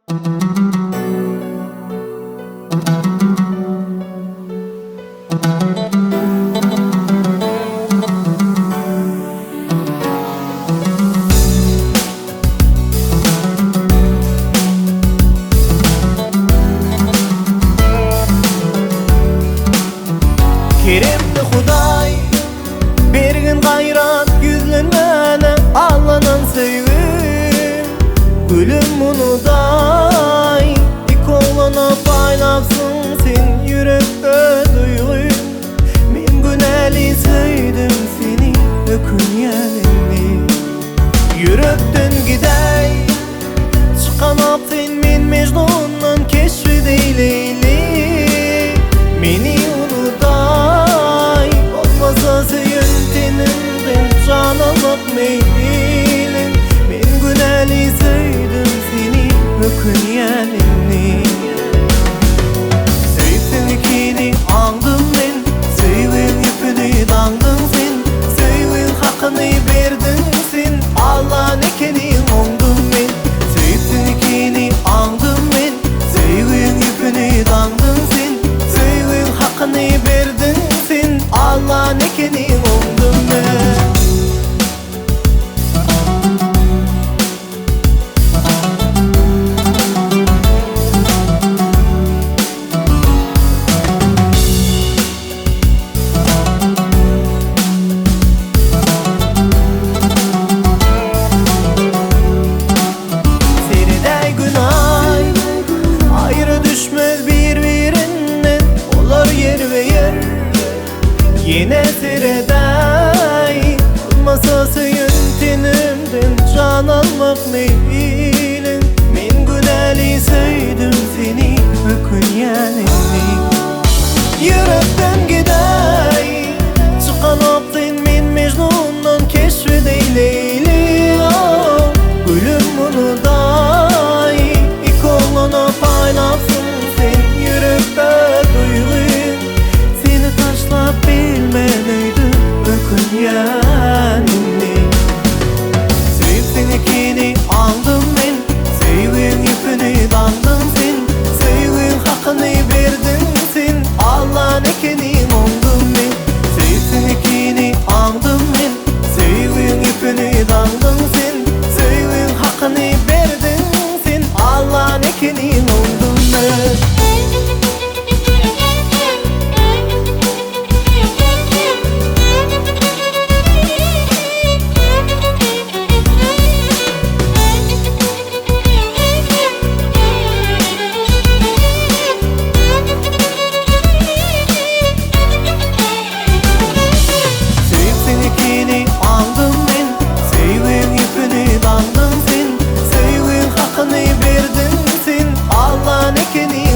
Kerimdi Huday bergin gayrat yüzlenmene Allah'dan sevim gülüm unuday İkolana paylaşsın sen yürekte duygu Men güneli sevdim seni ökün yerini Yürekten gidey çıkamak sen men Mecnun'dan keşfi deyleyli Meni unuday olmasa söyün tenimden can almak meylin Men güneli sevdim seni ökün yerini Sevsin ikini andım men Sevin ipini dandım sen Sevin hakkını verdin sen Allah nekeni ondum men Sevsin ikini andım men Sevin ipini dandım sen Sevin hakkını verdin sen Allah nekeni ondum men Yine seredey olmasa söyün tenimden can almak meylin Men güneli sevdim seni ökün yerini Yürekten gidey çıkanak sen men Mecnun'dan keşfi deyleyli Gülüm unuday İkolana paylaşsın sen yürekte duygu Seni taşlap bilmeliydim ökün yerini Sevsin ikini aldım men Sevin ipini dandım sen Sevin hakkını verdin sen Allah nekeni ondum men Sevsin ikini aldım men Sevin ipini dandım sen Sevin hakkını verdin sen Allah nekeni ondum men aldım men Sevin ipini dandım sen Sevin hakkını verdin sen Allah nekeni